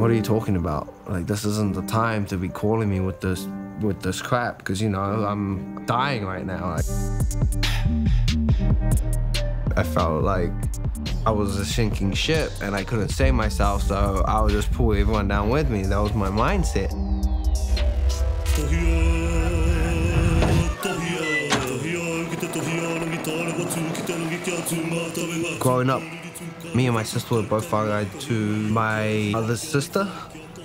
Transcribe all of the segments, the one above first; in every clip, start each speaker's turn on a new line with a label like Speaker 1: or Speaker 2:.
Speaker 1: what are you talking about? Like, this isn't the time to be calling me with this crap, because, you know, I'm dying right now. I felt like I was a sinking ship and I couldn't save myself, so I would just pull everyone down with me. That was my mindset. Growing up, me and my sister were both whāngai to my other sister.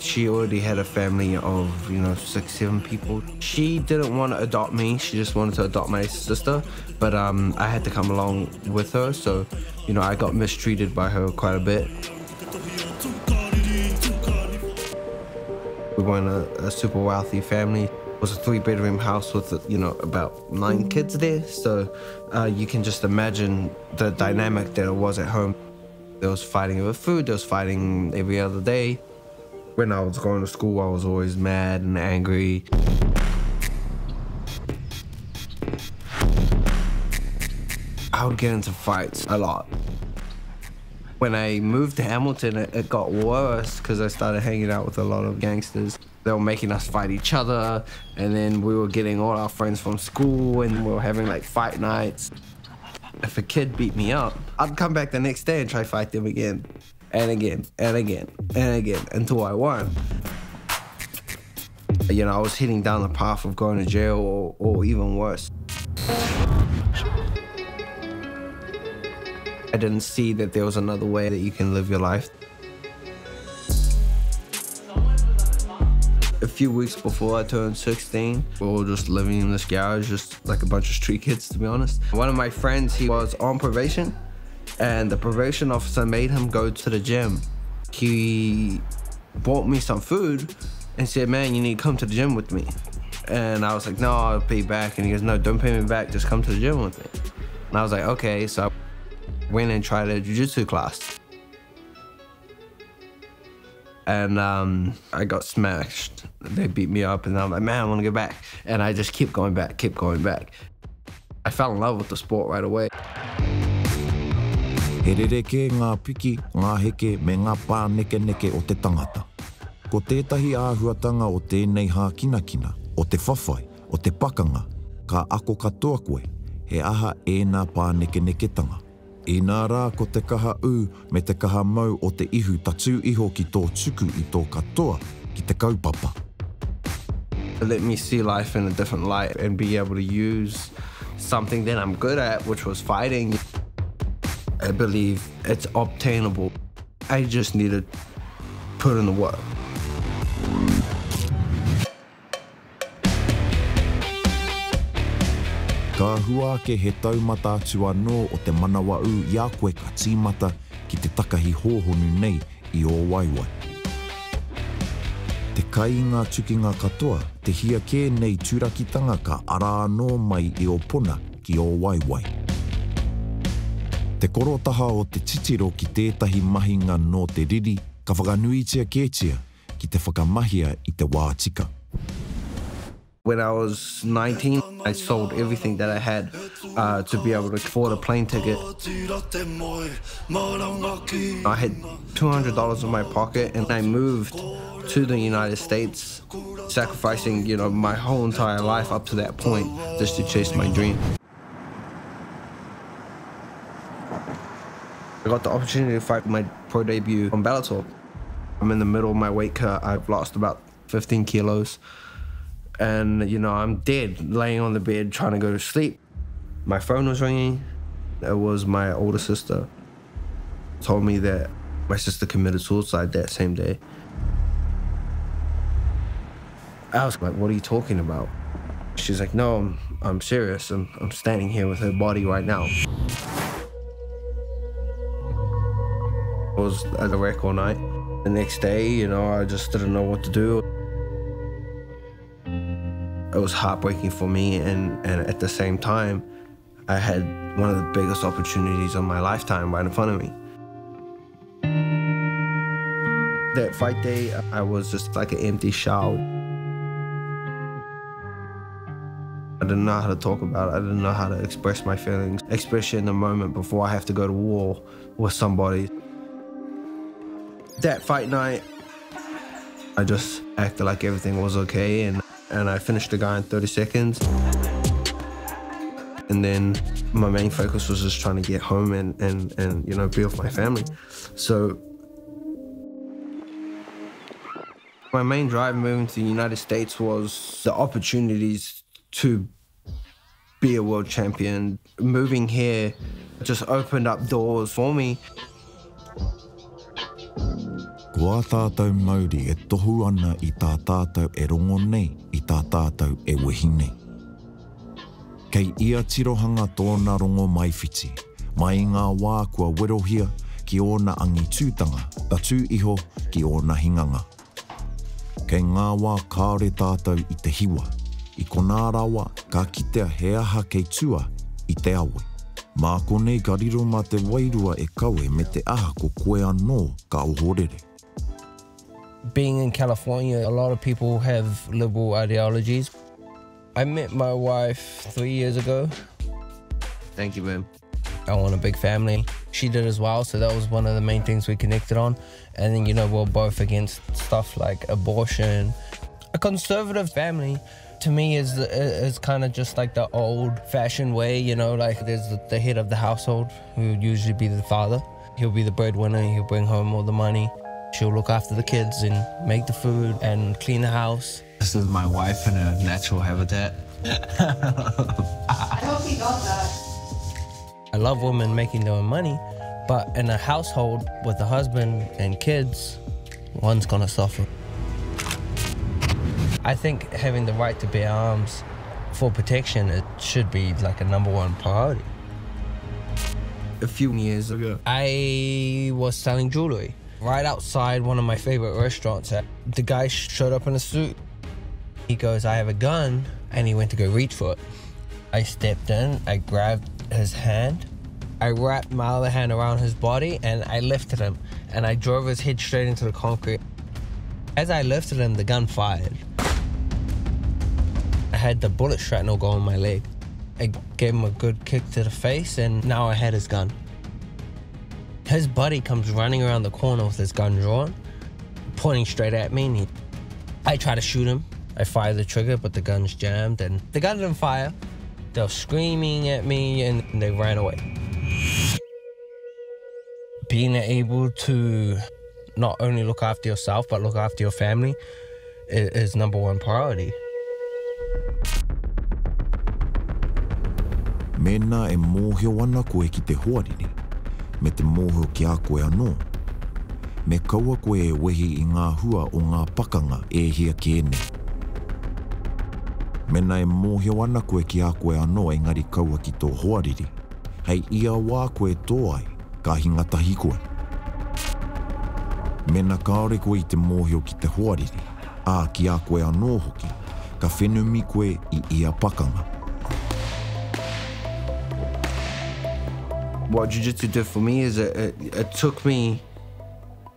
Speaker 1: She already had a family of, you know, 6, 7 people. She didn't want to adopt me. She just wanted to adopt my sister. But I had to come along with her. So, you know, I got mistreated by her quite a bit. We weren't a super wealthy family. It was a 3-bedroom house with, you know, about 9 kids there. So you can just imagine the dynamic that it was at home. There was fighting over food. There was fighting every other day. When I was going to school, I was always mad and angry. I would get into fights a lot. When I moved to Hamilton, it got worse because I started hanging out with a lot of gangsters. They were making us fight each other, and then we were getting all our friends from school, and we were having like fight nights. If a kid beat me up, I'd come back the next day and try to fight them again. And again, and again, and again, until I won. You know, I was heading down the path of going to jail or even worse. I didn't see that there was another way that you can live your life. A few weeks before I turned 16, we were just living in this garage, just like a bunch of street kids, to be honest. One of my friends, he was on probation, and the probation officer made him go to the gym. He bought me some food and said, man, you need to come to the gym with me. And I was like, no, I'll pay you back. And he goes, no, don't pay me back, just come to the gym with me. And I was like, okay. So I went and tried a jiu-jitsu class. And I got smashed. They beat me up, and I'm like, man, I want to go back. And I just kept going back, kept going back. I fell in love with the sport right away.
Speaker 2: He rereke ngā piki, ngā heke me ngā pāneke o te tangata. Ko tētahi āhuatanga o tēnei hākinakina, o te whawhai, o te pakanga, ka ako katoa koe, he aha ēnā pāneke-neketanga. I nā rā ko te kaha ū me te kaha mau o te ihu tatu iho ki tō tuku i tō katoa ki te kaupapa.
Speaker 1: It let me see life in a different light and be able to use something that I'm good at, which was fighting. I believe it's obtainable. I just need to put in the work.
Speaker 2: Ka huake he taumata atu anō o te manawa u i a koe ka tīmata ki te takahi hōhonu nei i o waiwai. Te kai ngā tukinga katoa, te hia kē nei tūrakitanga ka ara anō mai i o puna ki o waiwai. Te korotaha o te titiro ki tētahi mahinga no te riri, ka whakanuitia kētia ki te whakamahia i te wātika.
Speaker 1: When I was 19, I sold everything that I had to be able to afford a plane ticket. I had $200 in my pocket, and I moved to the United States, sacrificing, you know, my whole entire life up to that point just to chase my dream. I got the opportunity to fight my pro debut on Bellator. I'm in the middle of my weight cut. I've lost about 15 kilos. And, you know, I'm dead, laying on the bed, trying to go to sleep. My phone was ringing. It was my older sister. Told me that my sister committed suicide that same day. I was like, what are you talking about? She's like, no, I'm serious. I'm standing here with her body right now. I was at the wreck all night. The next day, you know, I just didn't know what to do. It was heartbreaking for me, and at the same time, I had one of the biggest opportunities of my lifetime right in front of me. That fight day, I was just like an empty shell. I didn't know how to talk about it. I didn't know how to express my feelings, especially in the moment before I have to go to war with somebody. That fight night, I just acted like everything was okay, and I finished the guy in 30 seconds. And then my main focus was just trying to get home and you know, be with my family. So my main drive moving to the United States was the opportunities to be a world champion. Moving here just opened up doors for me.
Speaker 2: Ko a tātou Māori e tohu ana I tā tātou e rongo nei, I tā tātou e wehi nei. Kei ia tirohanga tōna rongo maiwhiti, mai ngā wā kua werohia ki ōna angi tūtanga, ta tū iho ki ōna hinganga. Kei ngā wā kāore tātou I te hiwa, I kona rawa ka kitea he aha kei tua I te awe. Mā konei ka riro mā te wairua e kaue me te aha ko koe anō ka ohorere.
Speaker 1: Being in California, a lot of people have liberal ideologies. I met my wife 3 years ago. Thank you, babe. I want a big family. She did as well, so that was one of the main things we connected on. And then, you know, we're both against stuff like abortion. A conservative family, to me, is kind of just like the old-fashioned way, you know, like there's the head of the household, who would usually be the father. He'll be the breadwinner, he'll bring home all the money. She'll look after the kids and make the food and clean the house.
Speaker 3: This is my wife in a natural habitat.
Speaker 4: I hope he got that.
Speaker 1: I love women making their own money, but in a household with a husband and kids, one's gonna suffer. I think having the right to bear arms for protection, it should be like a #1 priority. A few years ago, I was selling jewelry right outside one of my favorite restaurants. The guy showed up in a suit. He goes, "I have a gun," and he went to go reach for it. I stepped in, I grabbed his hand, I wrapped my other hand around his body, and I lifted him, and I drove his head straight into the concrete. As I lifted him, the gun fired. I had the bullet shrapnel go in my leg. I gave him a good kick to the face, and now I had his gun. His buddy comes running around the corner with his gun drawn, pointing straight at me, and I try to shoot him. I fire the trigger, but the gun's jammed, and the gun didn't fire. They were screaming at me, and they ran away. Being able to not only look after yourself, but look after your family is #1 priority.
Speaker 2: Mena e mōhio ana koe ki te hoariri, me te mōhio ki a koe anō. Me kaua koe e wehi I ngā hua o ngā pakanga e hia ki ene. Mena e mōhio ana koe ki a koe anō engari kaua ki tō hoariri. Hei ia wā koe tō ai, ka hingatahi koe. Mena kaore koe I te mōhio ki te hoariri, a ki a koe anō hoki, ka whenumi koe I ia pakanga.
Speaker 1: What Jiu-Jitsu did for me is it took me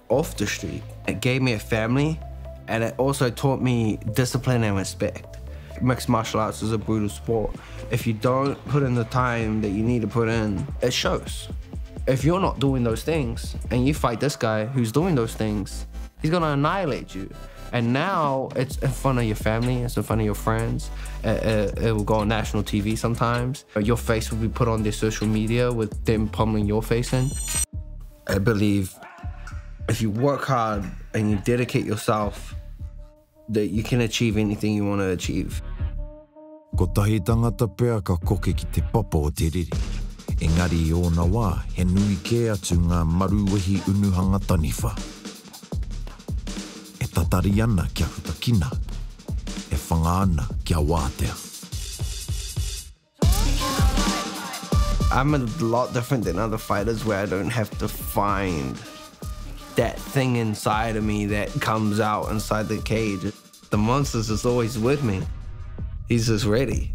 Speaker 1: off the street. It gave me a family, and it also taught me discipline and respect. Mixed martial arts is a brutal sport. If you don't put in the time that you need to put in, it shows. If you're not doing those things, and you fight this guy who's doing those things, he's gonna annihilate you. And now it's in front of your family, it's in front of your friends. It will go on national TV sometimes. Your face will be put on their social media with them pummeling your face in. I believe if you work hard and you dedicate yourself, that you can achieve anything you want to achieve.
Speaker 2: Ko tahi tangata pea ka koke ki te papa o te riri. Engari I ōna wā, he nui ke atu ngā maruwehi unuhanga taniwha. E tatari ana kia hutakina, e whanga ana kia wātea.
Speaker 1: I'm a lot different than other fighters where I don't have to find that thing inside of me that comes out inside the cage. The monster's just always with me. He's just ready.